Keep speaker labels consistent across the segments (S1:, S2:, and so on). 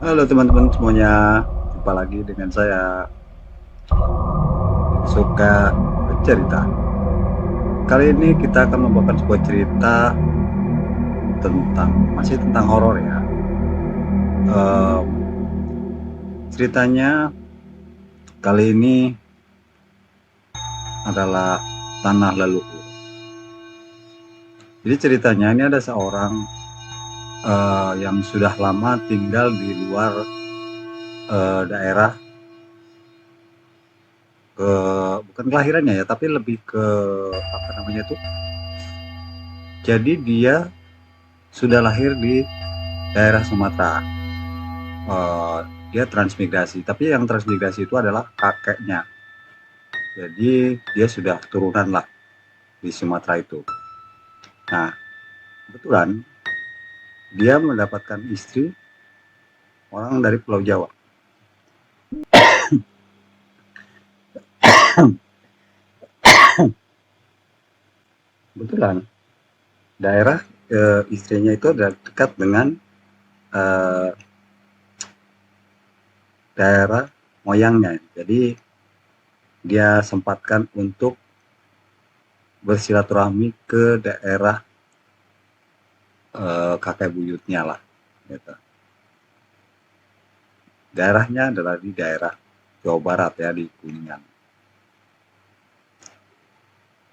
S1: Halo teman-teman semuanya, jumpa lagi dengan saya Suka Bercerita. Kali ini kita akan membawakan sebuah cerita masih tentang horor ya. Ehm, Ceritanya kali ini adalah Tanah Leluhur. Jadi ceritanya ini ada seorang yang sudah lama tinggal di luar daerah ke bukan kelahirannya ya, tapi lebih ke apa namanya itu. Jadi dia sudah lahir di daerah Sumatera. eh, Dia transmigrasi, tapi yang transmigrasi itu adalah kakeknya. Jadi dia sudah turunan lah di Sumatera itu. Nah, kebetulan dia mendapatkan istri orang dari Pulau Jawa. Kebetulan daerah istrinya itu adalah dekat dengan eh, daerah moyangnya. Jadi dia sempatkan untuk bersilaturahmi ke daerah kakek buyutnya lah. Gitu. Daerahnya adalah di daerah Jawa Barat ya, di Kuningan.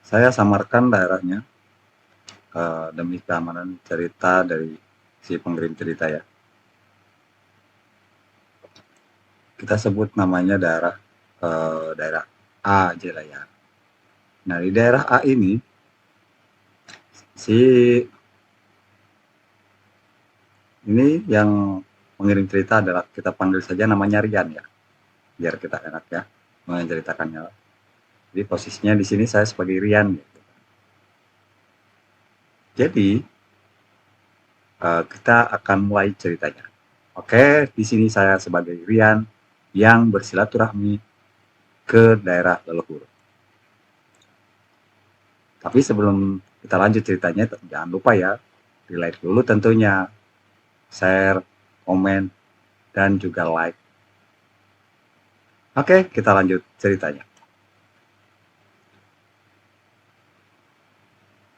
S1: Saya samarkan daerahnya demi keamanan cerita dari si pengirim cerita ya. Kita sebut namanya daerah A aja lah ya. Nah di daerah A ini si ini yang mengirim cerita adalah kita panggil saja namanya Rian ya, biar kita enak ya menceritakannya. Jadi posisinya di sini saya sebagai Rian. Gitu. Jadi kita akan mulai ceritanya. Oke, di sini saya sebagai Rian yang bersilaturahmi ke daerah leluhur. Tapi sebelum kita lanjut ceritanya, jangan lupa ya, di like dulu tentunya, share, komen, dan juga like. Oke, kita lanjut ceritanya.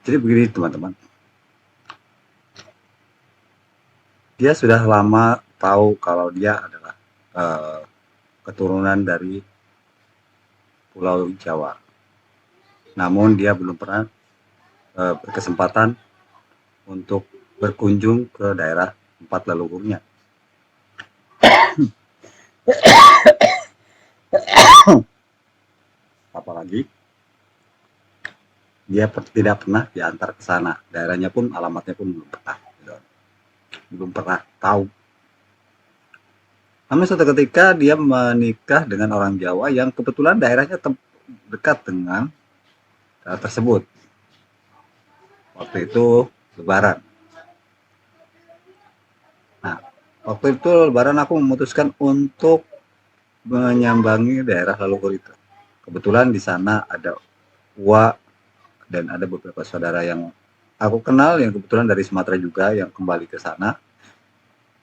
S1: Jadi begini teman-teman, dia sudah lama tahu kalau dia adalah keturunan dari Pulau Jawa. Namun dia belum pernah berkesempatan untuk berkunjung ke daerah tempat leluhurnya. Apalagi dia tidak pernah diantar ke sana. Daerahnya pun, alamatnya pun belum pernah. Gitu. Belum pernah tahu. Namun suatu ketika dia menikah dengan orang Jawa yang kebetulan daerahnya dekat dengan daerah tersebut. Waktu itu Lebaran. Nah, waktu itu Lebaran aku memutuskan untuk menyambangi daerah leluhur itu. Kebetulan di sana ada Uwa dan ada beberapa saudara yang aku kenal yang kebetulan dari Sumatera juga yang kembali ke sana.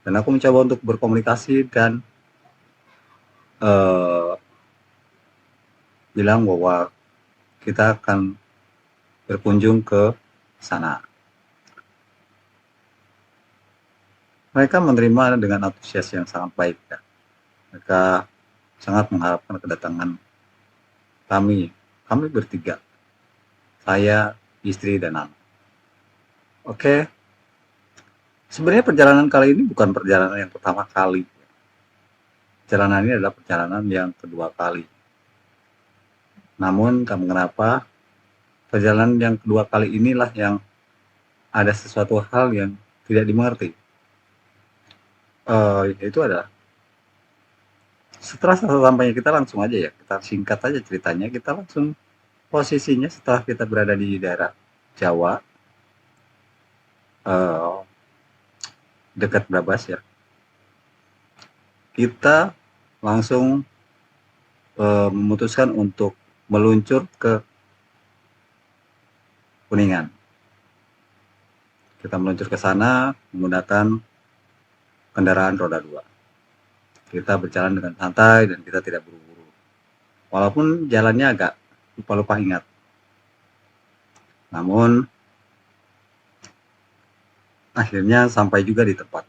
S1: Dan aku mencoba untuk berkomunikasi dan uh, bilang bahwa kita akan berkunjung ke sana. Mereka menerima dengan antusias yang sangat baik. Ya. Mereka sangat mengharapkan kedatangan kami. Kami bertiga, saya, istri, dan anak. Oke, sebenarnya perjalanan kali ini bukan perjalanan yang pertama kali. Perjalanan ini adalah perjalanan yang kedua kali. Namun, kenapa perjalanan yang kedua kali inilah yang ada sesuatu hal yang tidak dimengerti. Itu adalah setelah sampainya kita langsung aja ya, kita singkat aja ceritanya, kita langsung posisinya setelah kita berada di daerah Jawa, eh, dekat Brabas ya, kita langsung memutuskan untuk meluncur ke Kuningan. Kita meluncur ke sana menggunakan kendaraan roda 2. Kita berjalan dengan santai dan kita tidak buru-buru. Walaupun jalannya agak lupa-lupa ingat. Namun akhirnya sampai juga di tempat.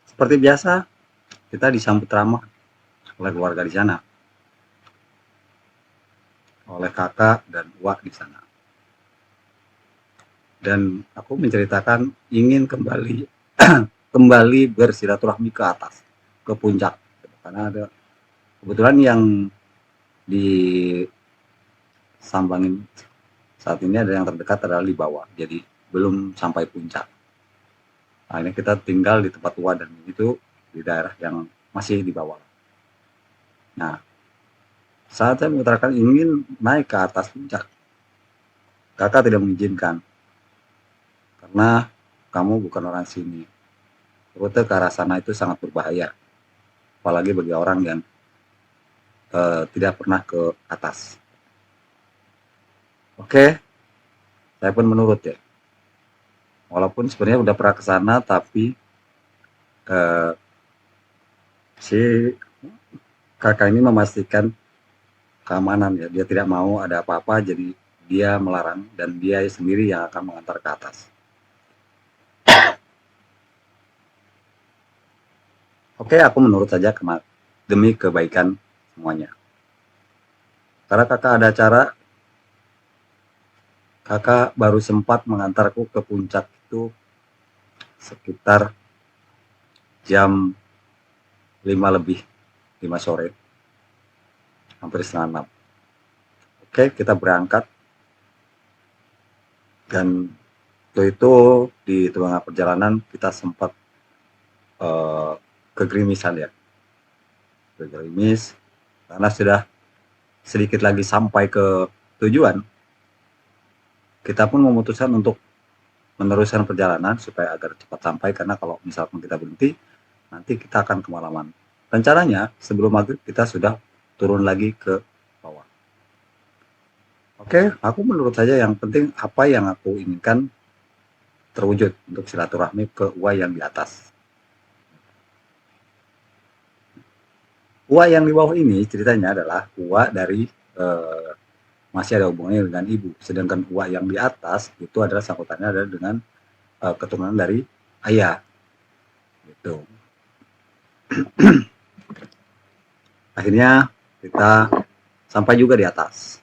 S1: Seperti biasa, kita disambut ramah oleh keluarga di sana, oleh kakak dan uak di sana. Dan aku menceritakan ingin kembali kembali bersilaturahmi ke atas, ke puncak, karena ada kebetulan yang disambangin saat ini ada yang terdekat adalah di bawah, jadi belum sampai puncak. Akhirnya kita tinggal di tempat tua dan itu di daerah yang masih di bawah. Nah, saat saya mengutarakan ingin naik ke atas puncak, kakak tidak mengizinkan karena kamu bukan orang sini. Rute ke arah sana itu sangat berbahaya, apalagi bagi orang yang tidak pernah ke atas. Oke, saya pun menurut ya. Walaupun sebenarnya udah pernah ke sana, tapi si kakak ini memastikan keamanan ya. Dia tidak mau ada apa-apa, jadi dia melarang dan dia sendiri yang akan mengantar ke atas. Oke, aku menurut saja demi kebaikan semuanya. Karena kakak ada acara, kakak baru sempat mengantarku ke puncak itu sekitar jam 5 lebih, 5 sore, hampir setengah 6. Oke, kita berangkat. Dan itu di tengah perjalanan kita sempat kegerimis karena sudah sedikit lagi sampai ke tujuan. Kita pun memutuskan untuk meneruskan perjalanan supaya agar cepat sampai, karena kalau misalkan kita berhenti nanti kita akan kemalaman. Rencananya sebelum maghrib kita sudah turun lagi ke bawah. Oke, aku menurut saja yang penting apa yang aku inginkan terwujud untuk silaturahmi ke uwa yang di atas. Uwa yang di bawah ini ceritanya adalah uwa dari masih ada hubungannya dengan ibu, sedangkan uwa yang di atas itu adalah sangkutannya adalah dengan keturunan dari ayah. Gitu. Akhirnya kita sampai juga di atas.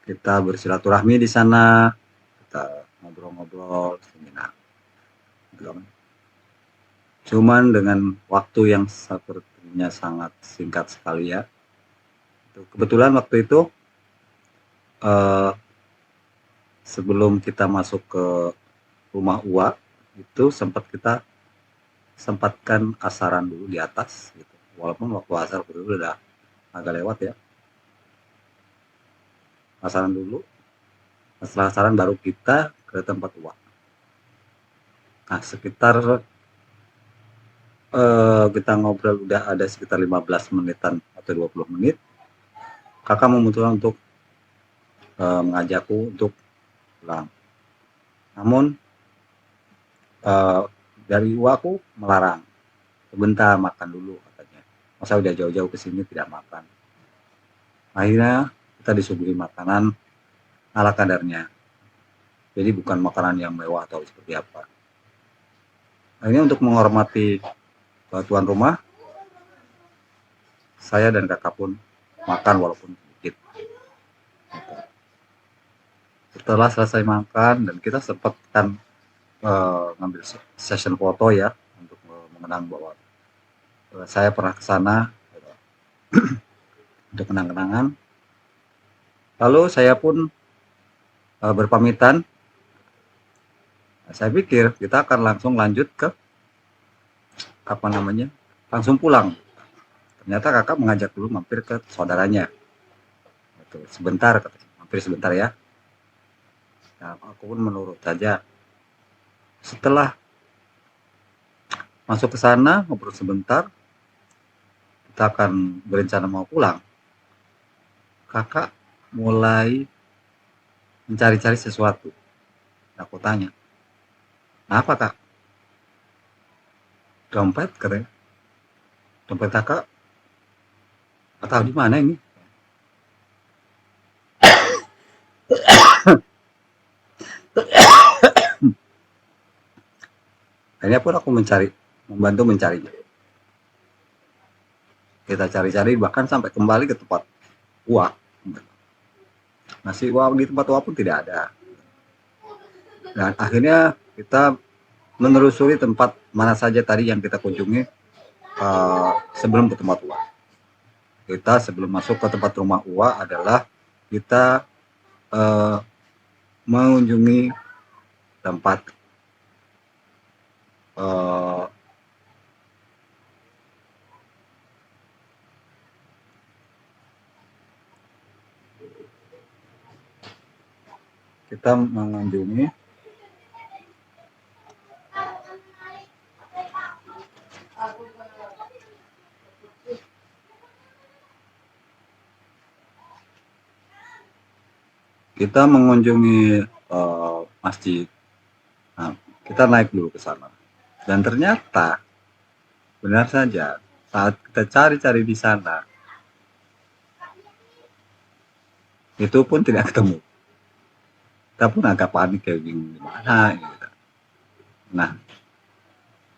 S1: Kita bersilaturahmi di sana, kita ngobrol-ngobrol, seminar. Cuman dengan waktu yang sepertinya sangat singkat sekali ya. Kebetulan waktu itu sebelum kita masuk ke rumah uwa itu kita sempatkan asaran dulu di atas gitu. Walaupun waktu asar dulu udah agak lewat ya. Asaran dulu, setelah asaran baru kita ke tempat uwa. Nah, sekitar kita ngobrol udah ada sekitar 15 menitan atau 20 menit. Kakak memutuskan untuk mengajakku untuk pulang. Namun dari uaku melarang. Sebentar makan dulu katanya. Masa udah jauh-jauh ke sini tidak makan. Akhirnya kita disuguhi makanan ala kadarnya. Jadi bukan makanan yang mewah atau seperti apa. Akhirnya untuk menghormati tuan rumah, saya dan kakak pun makan walaupun sedikit. Setelah selesai makan dan kita sempat kan ngambil session foto ya untuk mengenang bahwa saya pernah ke sana untuk kenang-kenangan. Lalu saya pun berpamitan. Saya pikir kita akan langsung lanjut ke langsung pulang. Ternyata kakak mengajak dulu mampir ke saudaranya. Sebentar, mampir sebentar ya. Nah, aku pun menurut saja. Setelah masuk ke sana, ngobrol sebentar, kita akan berencana mau pulang. Kakak mulai mencari-cari sesuatu. Aku tanya, Apa kak? Dompet katanya. Dompet kakak atau di mana ini? Akhirnya pun aku membantu mencarinya. Kita cari-cari bahkan sampai kembali ke tempat uang. Masih uang di tempat uang pun tidak ada. Dan akhirnya kita menelusuri tempat mana saja tadi yang kita kunjungi sebelum ke tempat uang. Kita sebelum masuk ke tempat rumah uang adalah kita mengunjungi tempat kita mengunjungi masjid. Nah, kita naik dulu ke sana. Dan ternyata benar saja saat kita cari-cari di sana itu pun tidak ketemu. Kita pun agak panik kayak gimana gitu. Nah,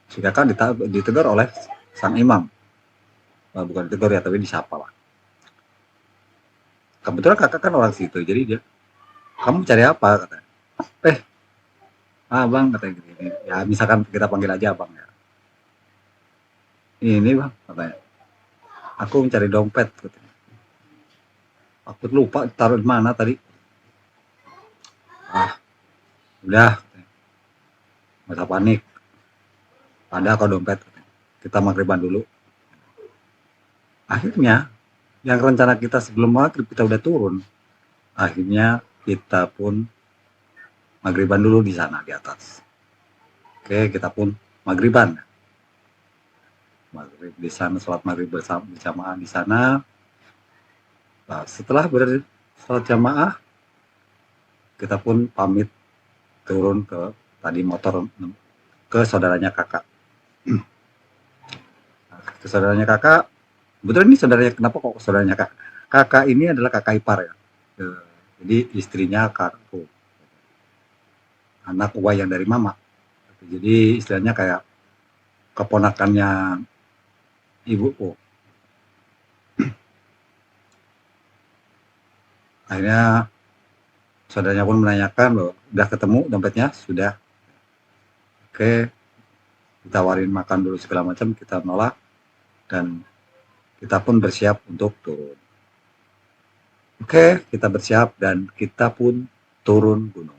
S1: si kakak ditegur oleh sang imam. Bukan ditegur ya, tapi disapa lah. Kebetulan kakak kan orang situ, jadi dia, kamu cari apa? Katanya. Abang katanya gini. Ya misalkan kita panggil aja abang ya. Ini bang katanya. Aku mencari dompet katanya. Aku lupa taruh di mana tadi. Udah. Nggak usah panik. Ada kok dompet. Kita maghriban dulu. Akhirnya, yang rencana kita sebelum maghrib kita udah turun. Akhirnya kita pun maghriban dulu di sana di atas. Oke, kita pun maghriban. Maghrib di sana, sholat maghrib berjamaah di sana. Nah, setelah sholat jamaah, kita pun pamit turun ke tadi motor ke saudaranya kakak. Ke saudaranya kakak, kebetulan ini saudaranya, kenapa kok saudaranya kakak? Kakak ini adalah kakak ipar ya. Jadi istrinya kakakku, anak uwa yang dari mama. Jadi istilahnya kayak keponakannya ibuku. Akhirnya saudaranya pun menanyakan loh, udah ketemu dompetnya? Sudah. Oke, ditawarin makan dulu segala macam, kita nolak dan kita pun bersiap untuk turun. Oke, kita bersiap dan kita pun turun gunung.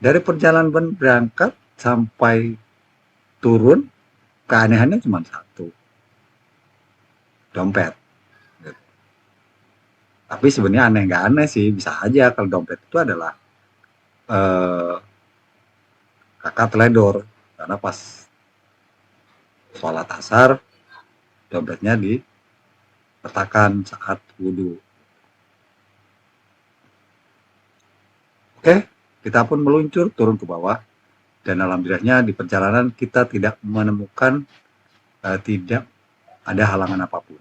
S1: Dari perjalanan berangkat sampai turun, keanehannya cuma satu, dompet. Tapi sebenarnya aneh nggak aneh sih, bisa aja kalau dompet itu adalah kakak teledor, karena pas sholat asar dompetnya diletakkan saat wudhu. Oke, kita pun meluncur turun ke bawah dan alhamdulillahnya di perjalanan kita tidak menemukan tidak ada halangan apapun.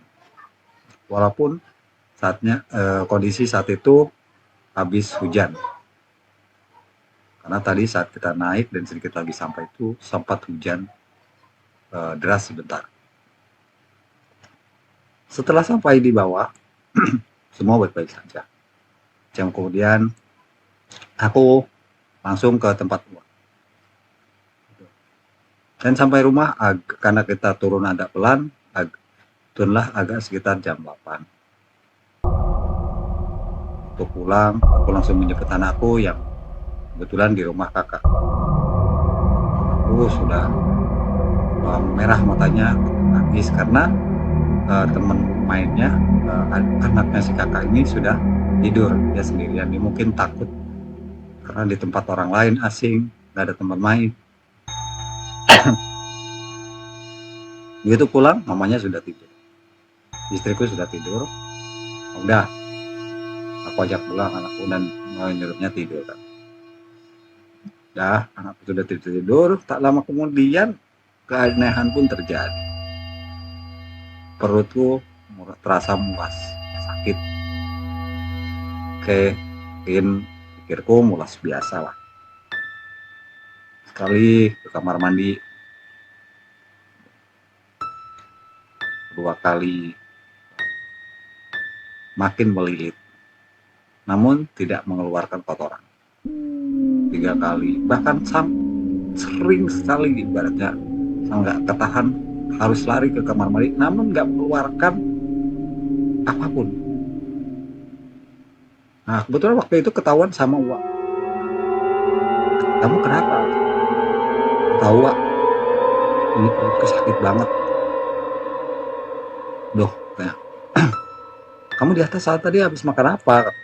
S1: Walaupun kondisi saat itu habis hujan. Karena tadi saat kita naik dan sedikit lagi sampai itu sempat hujan deras sebentar. Setelah sampai di bawah, semua baik-baik saja. Jam kemudian aku langsung ke tempat uang. Dan sampai rumah karena kita turun agak pelan, turunlah agak sekitar jam 8. Untuk pulang, aku langsung menjemput anakku yang kebetulan di rumah kakak. Aku sudah merah matanya, nangis karena teman mainnya, anaknya si kakak ini sudah tidur, dia sendirian. Dia mungkin takut karena di tempat orang lain asing, nggak ada teman main. Begitu pulang, mamanya sudah tidur, istriku sudah tidur. Udah, aku ajak pulang anakku dan nyuruhnya tidur kan. Ya, anak sudah tidur. Tak lama kemudian keanehan pun terjadi. Perutku terasa mulas, sakit. Oke, mungkin pikirku mulas biasa lah. Sekali ke kamar mandi, 2 kali, makin melilit, namun tidak mengeluarkan kotoran. 3 kali, bahkan sering sekali ibaratnya nggak ketahan harus lari ke kamar mandi, namun nggak mengeluarkan apapun. Nah, kebetulan waktu itu ketahuan sama Wak. Kamu kenapa? Tahu Wak, ini perutku sakit banget. Duh, kayak kamu di atas saat tadi habis makan apa?